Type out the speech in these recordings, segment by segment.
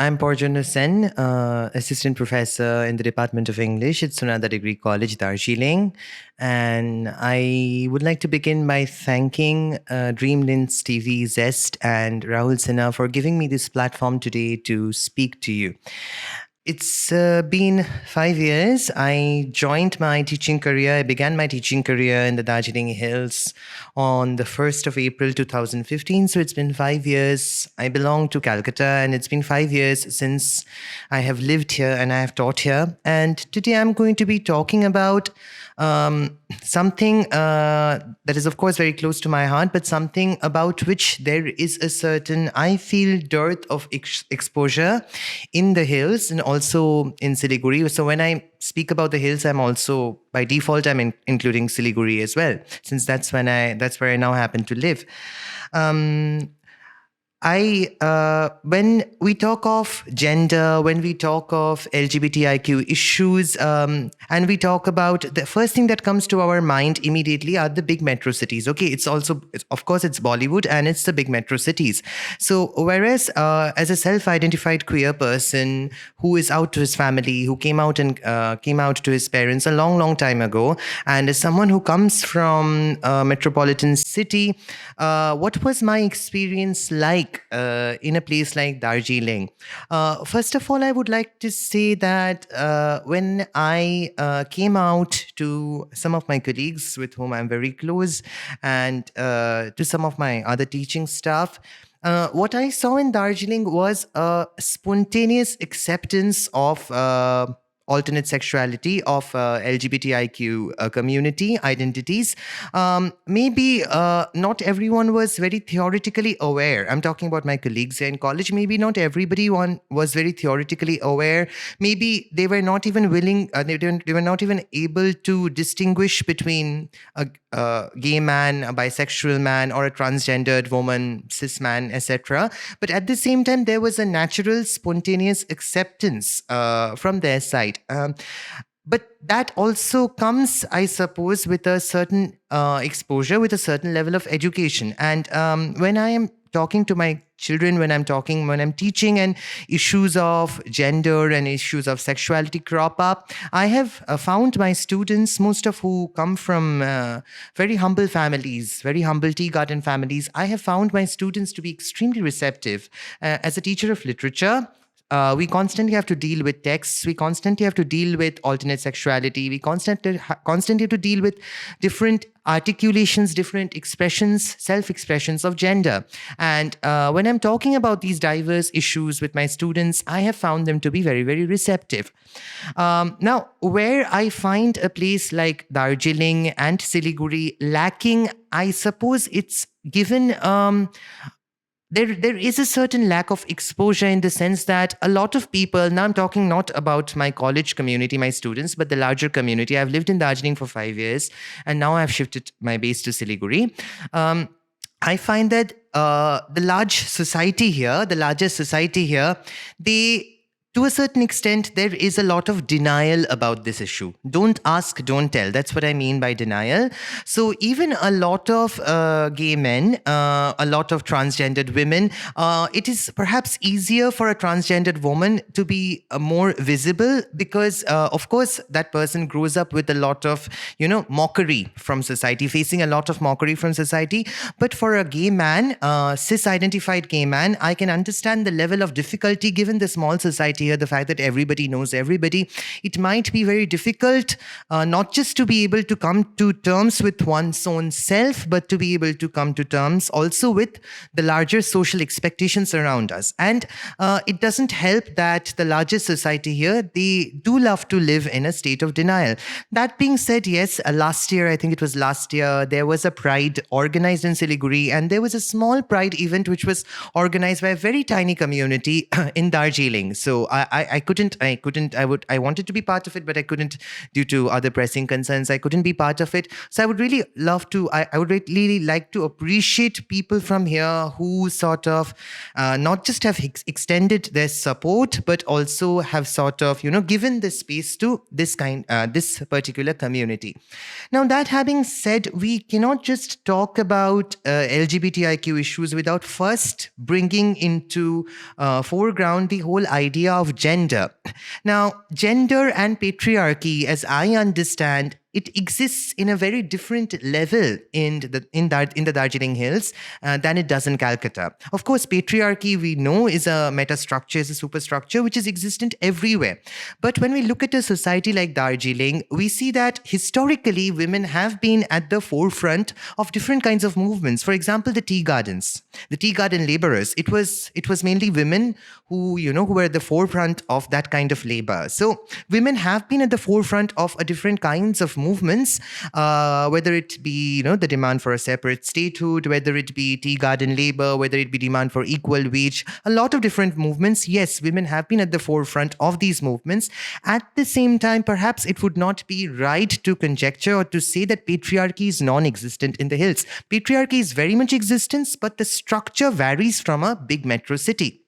I'm Parjanya Sen, assistant professor in the Department of English at Sunanda Degree College, Darjeeling. And I would like to begin by thanking DreamLens TV, Zest, and Rahul Sinha for giving me this platform today to speak to you. It's been 5 years. I joined my teaching career. I began my teaching career in the Darjeeling Hills on the 1st of April 2015. So it's been 5 years. I belong to Calcutta, and it's been 5 years since I have lived here and I have taught here. And today I'm going to be talking about something that is, of course, very close to my heart, but something about which there is a certain, I feel, dearth of exposure in the hills and also in Siliguri. So when I speak about the hills, I'm also, by default, I'm including Siliguri as well, since that's where I now happen to live. When we talk of gender, when we talk of LGBTIQ issues, and we talk about, the first thing that comes to our mind immediately are the big metro cities. Okay, of course, it's Bollywood and it's the big metro cities. So whereas as a self-identified queer person who is out to his family, who came out to his parents a long, long time ago, and as someone who comes from a metropolitan city, what was my experience like in a place like Darjeeling? First of all, I would like to say that when I came out to some of my colleagues with whom I'm very close and to some of my other teaching staff, what I saw in Darjeeling was a spontaneous acceptance of alternate sexuality, of LGBTIQ community identities. Maybe not everyone was very theoretically aware. I'm talking about my colleagues here in college. Maybe not everybody was very theoretically aware. Maybe they were not even willing, they were not even able to distinguish between a gay man, a bisexual man, or a transgendered woman, cis man, etc. But at the same time, there was a natural, spontaneous acceptance from their side. But that also comes, I suppose, with a certain exposure, with a certain level of education. And when I am talking to my children, when I'm teaching, and issues of gender and issues of sexuality crop up, I have found my students, most of who come from very humble families, very humble tea garden families, I have found my students to be extremely receptive. As a teacher of literature, we constantly have to deal with texts. We constantly have to deal with alternate sexuality. We constantly have to deal with different articulations, different expressions, self-expressions of gender. And when I'm talking about these diverse issues with my students, I have found them to be very, very receptive. Now, where I find a place like Darjeeling and Siliguri lacking, I suppose it's given... There is a certain lack of exposure, in the sense that a lot of people, now I'm talking not about my college community, my students, but the larger community. I've lived in Darjeeling for 5 years, and now I've shifted my base to Siliguri. I find that the larger society here, to a certain extent, there is a lot of denial about this issue. Don't ask, don't tell. That's what I mean by denial. So even a lot of gay men, a lot of transgendered women, it is perhaps easier for a transgendered woman to be more visible because, of course, that person grows up with a lot of, mockery from society, facing a lot of mockery from society. But for a gay man, cis-identified gay man, I can understand the level of difficulty given the small society here, the fact that everybody knows everybody. It might be very difficult not just to be able to come to terms with one's own self, but to be able to come to terms also with the larger social expectations around us. And it doesn't help that the larger society here, they do love to live in a state of denial. That being said, yes, last year, there was a Pride organized in Siliguri, and there was a small Pride event which was organized by a very tiny community in Darjeeling. So I wanted to be part of it, but I couldn't due to other pressing concerns. I couldn't be part of it. So I would really love to, I would really like to appreciate people from here who sort of not just have extended their support, but also have sort of, given the space to this particular community. Now, that having said, we cannot just talk about LGBTIQ issues without first bringing into foreground the whole idea of gender. Now, gender and patriarchy, as I understand, it exists in a very different level in the Darjeeling Hills than it does in Calcutta. Of course, patriarchy, we know, is a metastructure, is a superstructure which is existent everywhere. But when we look at a society like Darjeeling, we see that historically women have been at the forefront of different kinds of movements. For example, the tea gardens, the tea garden laborers. It was mainly women who were at the forefront of that kind of labor. So women have been at the forefront of different kinds of movements, whether it be the demand for a separate statehood, whether it be tea garden labor, whether it be demand for equal wage, a lot of different movements. Yes, women have been at the forefront of these movements. At the same time, perhaps it would not be right to conjecture or to say that patriarchy is non-existent in the hills. Patriarchy is very much existence, but the structure varies from a big metro city,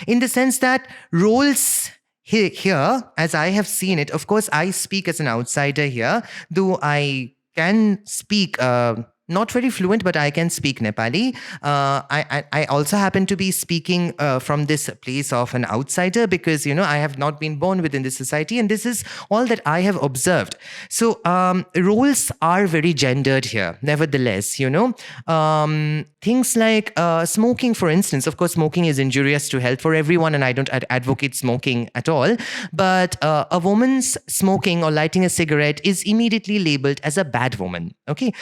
in the sense that roles here, as I have seen it, of course, I speak as an outsider here, though I can speak not very fluent, but I can speak Nepali. I also happen to be speaking from this place of an outsider because, I have not been born within this society, and this is all that I have observed. So roles are very gendered here, nevertheless, things like smoking, for instance. Of course, smoking is injurious to health for everyone, and I don't advocate smoking at all. But a woman's smoking or lighting a cigarette is immediately labeled as a bad woman. Okay.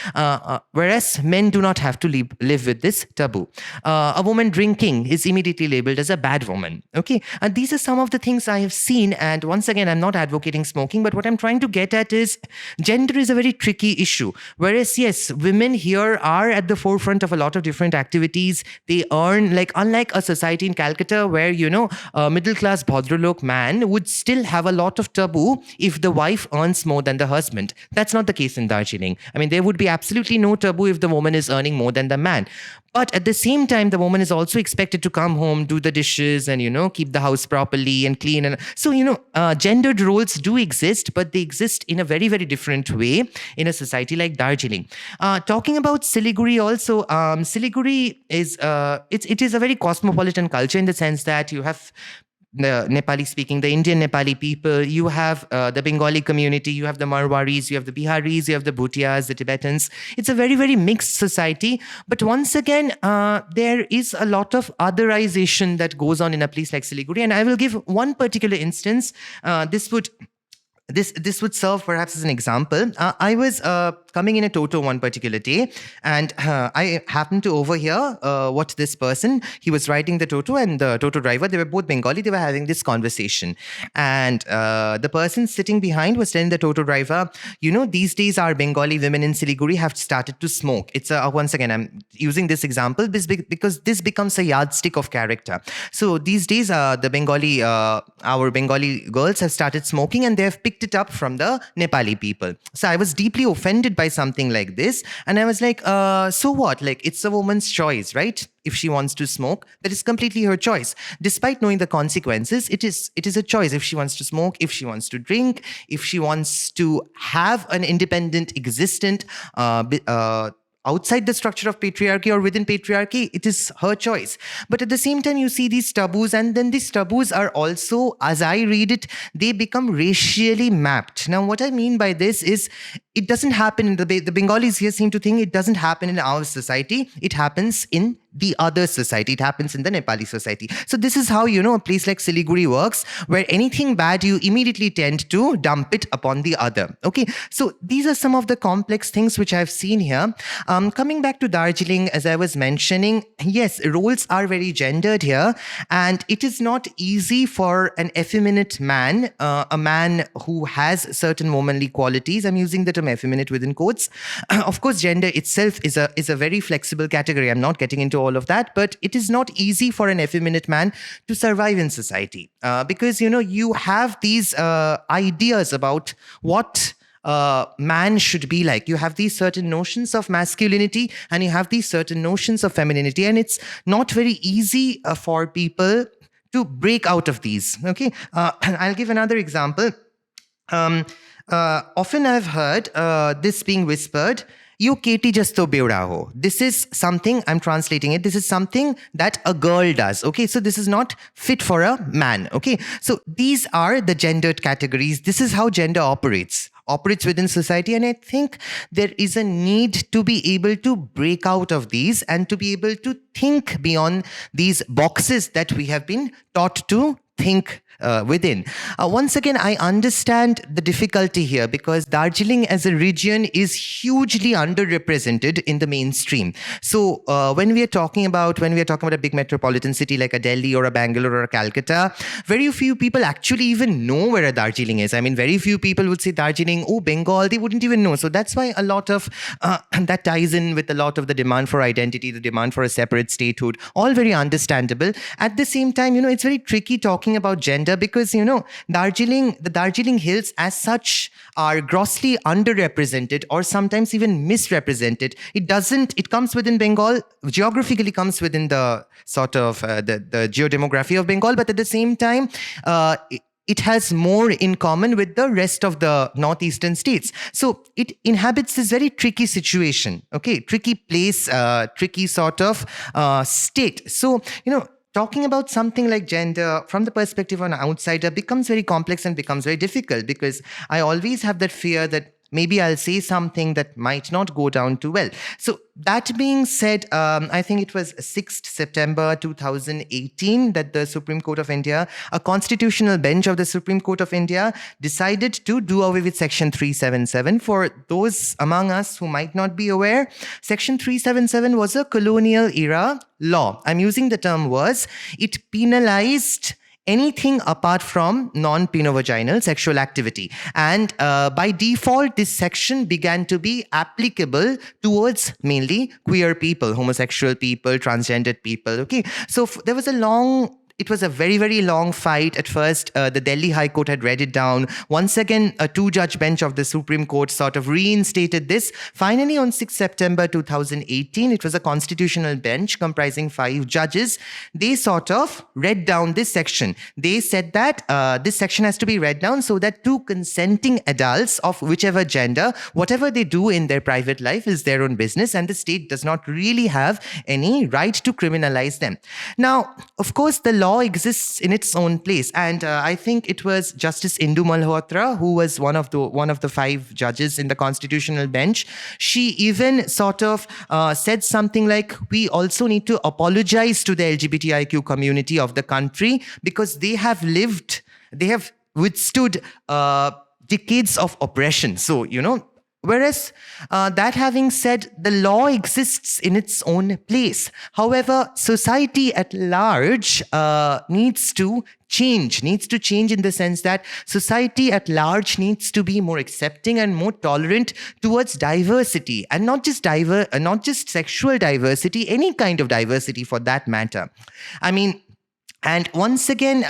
Whereas men do not have to live with this taboo. A woman drinking is immediately labeled as a bad woman. Okay, and these are some of the things I have seen. And once again, I'm not advocating smoking, but what I'm trying to get at is gender is a very tricky issue. Whereas, yes, women here are at the forefront of a lot of different activities. They earn, unlike a society in Calcutta where, a middle-class Bhadralok man would still have a lot of taboo if the wife earns more than the husband. That's not the case in Darjeeling. I mean, there would be absolutely no taboo if the woman is earning more than the man. But at the same time, the woman is also expected to come home, do the dishes, and, keep the house properly and clean. And so, gendered roles do exist, but they exist in a very, very different way in a society like Darjeeling. Talking about Siliguri also, Siliguri is, it is a very cosmopolitan culture in the sense that you have the Nepali speaking, the Indian Nepali people, you have the Bengali community, you have the Marwaris, you have the Biharis, you have the Bhutias, the Tibetans. It's a very, very mixed society. But once again, there is a lot of otherization that goes on in a place like Siliguri. And I will give one particular instance. This would serve perhaps as an example. I was coming in a Toto one particular day, and I happened to overhear what this person, he was riding the Toto, and the Toto driver, they were both Bengali, they were having this conversation. And the person sitting behind was telling the Toto driver, these days our Bengali women in Siliguri have started to smoke. It's once again, I'm using this example because this becomes a yardstick of character. So these days, our Bengali girls have started smoking, and they have picked it up from the Nepali people. So I was deeply offended by something like this, and I was like, so what? It's a woman's choice, right? If she wants to smoke, that is completely her choice. Despite knowing the consequences, it is a choice. If she wants to smoke, if she wants to drink, if she wants to have an independent existent outside the structure of patriarchy or within patriarchy, it is her choice. But at the same time, you see these taboos, and then these taboos are also, as I read it, they become racially mapped. Now, what I mean by this is, it doesn't happen in the Bengalis here seem to think it doesn't happen in our society. It happens in the other society. It happens in the Nepali society. So this is how, a place like Siliguri works, where anything bad, you immediately tend to dump it upon the other. Okay. So these are some of the complex things which I've seen here. Coming back to Darjeeling, as I was mentioning, yes, roles are very gendered here, and it is not easy for an effeminate man, a man who has certain womanly qualities. I'm using the term effeminate within quotes. Of course, gender itself is a very flexible category. I'm not getting into all of that, but it is not easy for an effeminate man to survive in society because, you have these ideas about what man should be like. You have these certain notions of masculinity and you have these certain notions of femininity, and it's not very easy for people to break out of these. Okay, I'll give another example. Often I've heard this being whispered, "You Katie just to beura ho." This is something, I'm translating it, this is something that a girl does. Okay, so this is not fit for a man. Okay, so these are the gendered categories. This is how gender operates within society. And I think there is a need to be able to break out of these and to be able to think beyond these boxes that we have been taught to think within. Once again, I understand the difficulty here because Darjeeling as a region is hugely underrepresented in the mainstream. So when we are talking about a big metropolitan city like a Delhi or a Bangalore or a Calcutta, very few people actually even know where a Darjeeling is. I mean, very few people would say Darjeeling, oh, Bengal, they wouldn't even know. So that's why a lot of that ties in with a lot of the demand for identity, the demand for a separate statehood, all very understandable. At the same time, it's very tricky talking about gender because, the Darjeeling Hills as such are grossly underrepresented or sometimes even misrepresented. It comes within Bengal, geographically comes within the sort of the geodemography of Bengal, but at the same time, it has more in common with the rest of the northeastern states. So it inhabits this very tricky situation, okay? Tricky place, tricky sort of state. So, talking about something like gender from the perspective of an outsider becomes very complex and becomes very difficult because I always have that fear that maybe I'll say something that might not go down too well. So that being said, I think it was 6th September 2018 that the Supreme Court of India, a constitutional bench of the Supreme Court of India, decided to do away with Section 377. For those among us who might not be aware, Section 377 was a colonial era law. I'm using the term was. It penalized anything apart from non-penovaginal sexual activity. And by default, this section began to be applicable towards mainly queer people, homosexual people, transgendered people. Okay, so there was it was a very, very long fight. At first, the Delhi High Court had read it down. Once again, a two-judge bench of the Supreme Court sort of reinstated this. Finally, on 6th September 2018, it was a constitutional bench comprising 5 judges. They sort of read down this section. They said that this section has to be read down so that 2 consenting adults of whichever gender, whatever they do in their private life is their own business, and the state does not really have any right to criminalize them. Now, of course, the law exists in its own place, and I think it was Justice Indu Malhotra who was one of the 5 judges in the constitutional bench. She even sort of said something like, we also need to apologize to the LGBTIQ community of the country because they have withstood decades of oppression. So, whereas, that having said, the law exists in its own place. However, society at large needs to change in the sense that society at large needs to be more accepting and more tolerant towards diversity, and not just sexual diversity, any kind of diversity for that matter. I mean, and once again,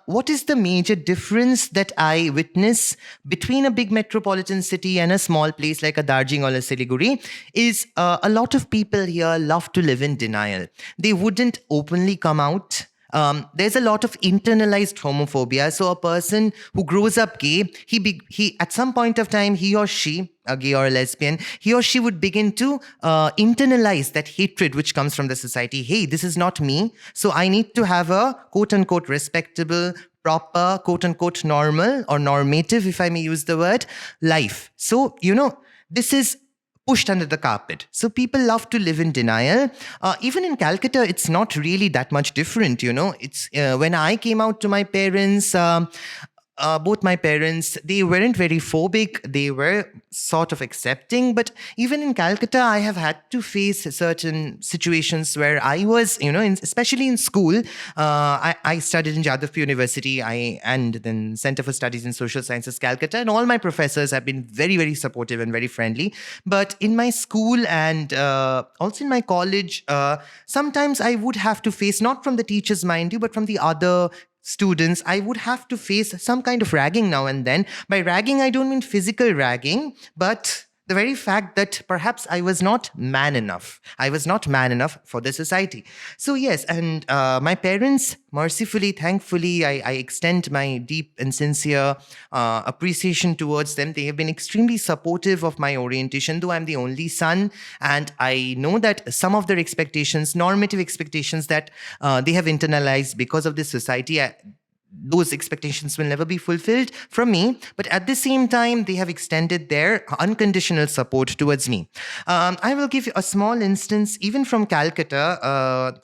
what is the major difference that I witness between a big metropolitan city and a small place like a Darjeeling or a Siliguri is a lot of people here love to live in denial. They wouldn't openly come out. There's a lot of internalized homophobia. So a person who grows up gay, he at some point of time, he or she, a gay or a lesbian, he or she would begin to internalize that hatred which comes from the society. Hey, this is not me. So I need to have a quote-unquote respectable, proper, quote-unquote normal or normative, if I may use the word, life. So, this is pushed under the carpet. So people love to live in denial. Even in Calcutta, it's not really that much different, It's when I came out to my parents, both my parents, they weren't very phobic. They were sort of accepting. But even in Calcutta, I have had to face certain situations where I was, especially in school. I studied in Jadavpur University and then Center for Studies in Social Sciences, Calcutta. And all my professors have been very, very supportive and very friendly. But in my school and also in my college, sometimes I would have to face, not from the teachers, mind you, but from the other students, I would have to face some kind of ragging now and then. By ragging, I don't mean physical ragging, but the very fact that perhaps I was not man enough. I was not man enough for the society. So yes, and my parents, mercifully, thankfully, I extend my deep and sincere appreciation towards them. They have been extremely supportive of my orientation, though I'm the only son. And I know that some of their expectations, normative expectations that they have internalized because of this society, those expectations will never be fulfilled from me. But at the same time, they have extended their unconditional support towards me. I will give you a small instance, even from Calcutta.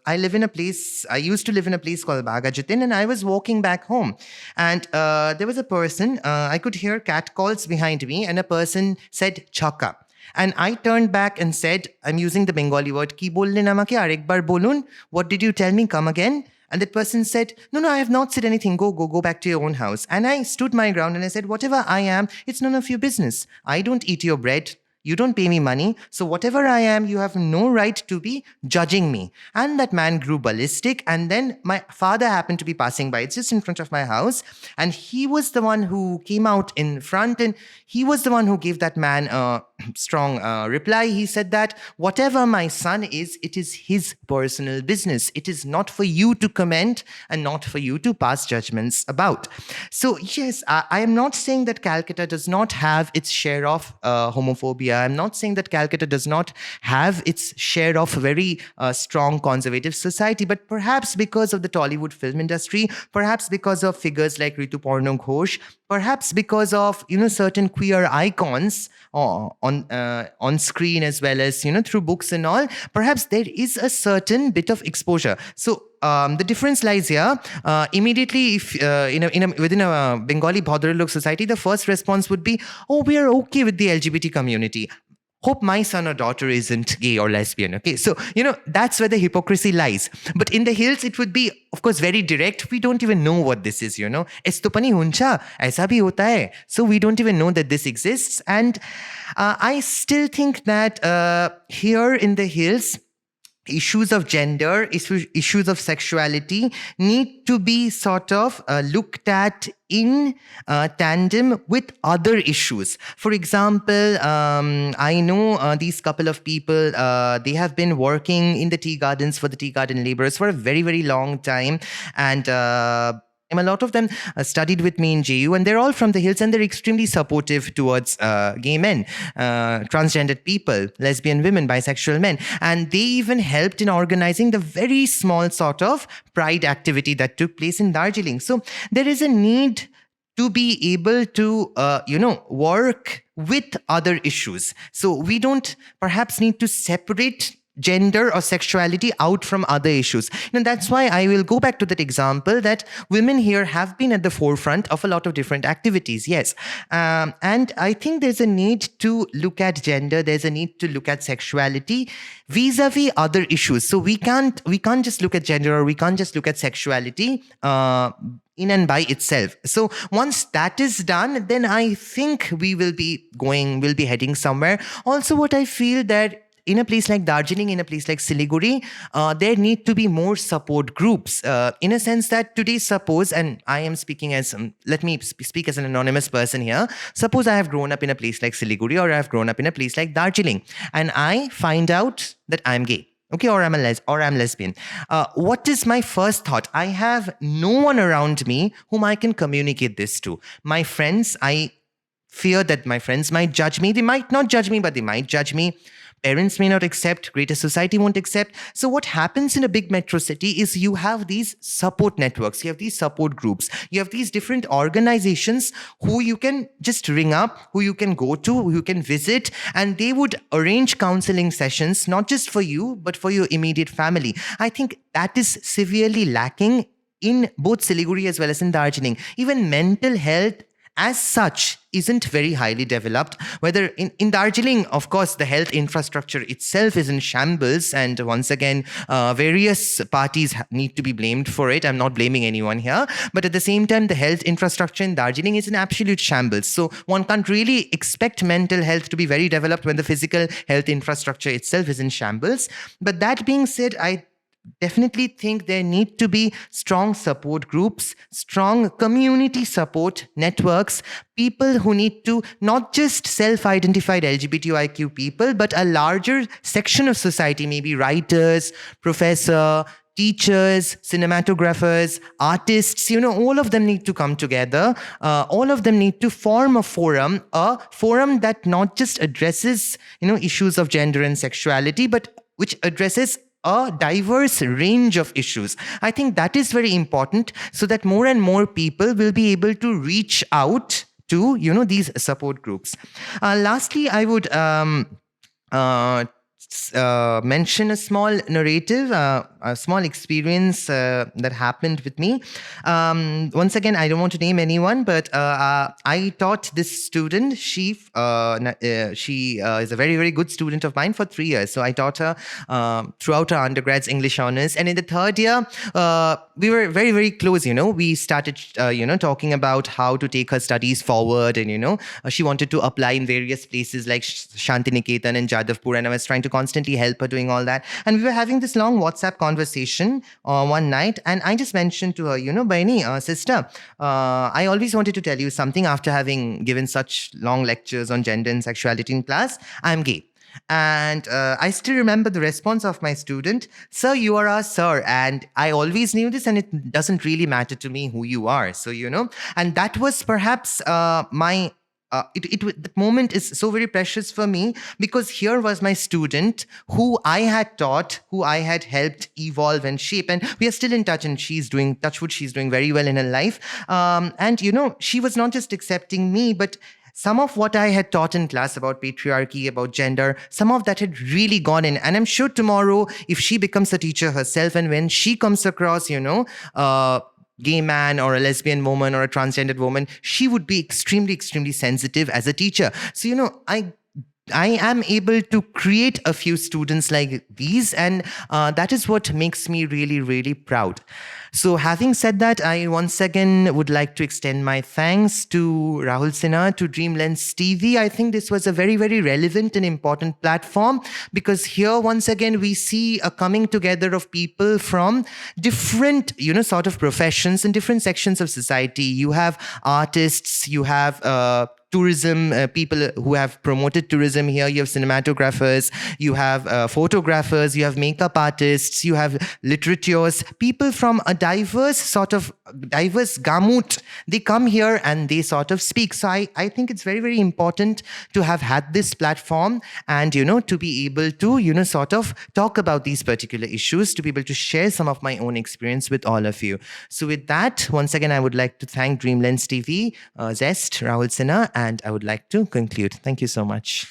I used to live in a place called Bagajatin, and I was walking back home. And there was a person, I could hear cat calls behind me, and a person said, Chaka. And I turned back and said, I'm using the Bengali word, Ki bollen amake arekbar bolun? What did you tell me? Come again. And that person said, no, I have not said anything. Go back to your own house. And I stood my ground and I said, whatever I am, it's none of your business. I don't eat your bread. You don't pay me money. So whatever I am, you have no right to be judging me. And that man grew ballistic. And then my father happened to be passing by. It's just in front of my house. And he was the one who came out in front. And he was the one who gave that man a strong reply. He said that whatever my son is, it is his personal business. It is not for you to comment and not for you to pass judgments about. So yes, I am not saying that Calcutta does not have its share of homophobia. I'm not saying that Calcutta does not have its share of very strong conservative society, but perhaps because of the Tollywood film industry, perhaps because of figures like Rituparna Ghosh, perhaps because of certain queer icons on screen as well as through books and all, perhaps there is a certain bit of exposure. So the difference lies here. Immediately, if within a Bengali Bhadralok society, the first response would be, "Oh, we are okay with the LGBT community. Hope my son or daughter isn't gay or lesbian." Okay, so that's where the hypocrisy lies. But in the hills, it would be, of course, very direct. We don't even know what this is. Esto pani huncha, aisa bhi hota hai. So we don't even know that this exists. And I still think that here in the hills, issues of gender, issues of sexuality need to be sort of looked at in tandem with other issues. For example, I know these couple of people, they have been working in the tea gardens for the tea garden laborers for a very, very long time. And a lot of them studied with me in JU, and they're all from the hills, and they're extremely supportive towards gay men, transgendered people, lesbian women, bisexual men. And they even helped in organizing the very small sort of pride activity that took place in Darjeeling. So there is a need to be able to, work with other issues. So we don't perhaps need to separate gender or sexuality out from other issues. That's why I will go back to that example that women here have been at the forefront of a lot of different activities. Yes. And I think there's a need to look at gender. There's a need to look at sexuality vis-a-vis other issues. So we can't just look at gender, or we can't just look at sexuality in and by itself. So once that is done, then I think we will be heading somewhere. Also, what I feel that in a place like Darjeeling, in a place like Siliguri, there need to be more support groups. In a sense that today, suppose, and I am speaking as, let me speak as an anonymous person here. Suppose I have grown up in a place like Siliguri, or I have grown up in a place like Darjeeling, and I find out that I'm gay. Okay, or I'm lesbian. What is my first thought? I have no one around me whom I can communicate this to. My friends, I fear that my friends might judge me. They might not judge me, but they might judge me. Parents may not accept, greater society won't accept. So what happens in a big metro city is you have these support networks, you have these support groups, you have these different organizations who you can just ring up, who you can go to, who you can visit, and they would arrange counseling sessions, not just for you, but for your immediate family. I think that is severely lacking in both Siliguri as well as in Darjeeling, even mental health as such isn't very highly developed. Whether in Darjeeling, of course, the health infrastructure itself is in shambles. And once again, various parties need to be blamed for it. I'm not blaming anyone here. But at the same time, the health infrastructure in Darjeeling is in absolute shambles. So one can't really expect mental health to be very developed when the physical health infrastructure itself is in shambles. But that being said, I definitely think there need to be strong support groups, strong community support networks, people who need to not just self-identified LGBTIQ people, but a larger section of society, maybe writers, professor, teachers, cinematographers, artists, all of them need to come together. All of them need to form a forum that not just addresses, issues of gender and sexuality, but which addresses a diverse range of issues. I think that is very important so that more and more people will be able to reach out to, these support groups. Lastly, I would mention a small narrative, a small experience that happened with me. Once again, I don't want to name anyone, but I taught this student. She is a very, very good student of mine for 3 years. So I taught her throughout her undergrad's English honors. And in the third year, we were very, very close. We started, talking about how to take her studies forward. And, she wanted to apply in various places like Shantiniketan and Jadavpur. And I was trying to constantly help her doing all that. And we were having this long WhatsApp conversation one night. And I just mentioned to her, Baini, sister, I always wanted to tell you something after having given such long lectures on gender and sexuality in class. I'm gay. And I still remember the response of my student, "Sir, you are our sir. And I always knew this, and it doesn't really matter to me who you are." So, and that was perhaps my that moment is so very precious for me, because here was my student who I had taught, who I had helped evolve and shape, and we are still in touch, and she's doing, touchwood, she's doing very well in her life. And she was not just accepting me, but some of what I had taught in class about patriarchy, about gender, some of that had really gone in. And I'm sure tomorrow, if she becomes a teacher herself, and when she comes across, gay man or a lesbian woman or a transgendered woman, she would be extremely, extremely sensitive as a teacher. So, I am able to create a few students like these, and that is what makes me really, really proud. So having said that, I once again would like to extend my thanks to Rahul Sinha, to DreamLens TV. I think this was a very, very relevant and important platform, because here, once again, we see a coming together of people from different, sort of professions and different sections of society. You have artists, you have tourism, people who have promoted tourism here. You have cinematographers, you have photographers, you have makeup artists, you have literateurs, people from a diverse gamut. They come here and they sort of speak. So I think it's very, very important to have had this platform and, to be able to, sort of talk about these particular issues, to be able to share some of my own experience with all of you. So with that, once again, I would like to thank DreamLens TV, Zest, Rahul Sinha, and I would like to conclude. Thank you so much.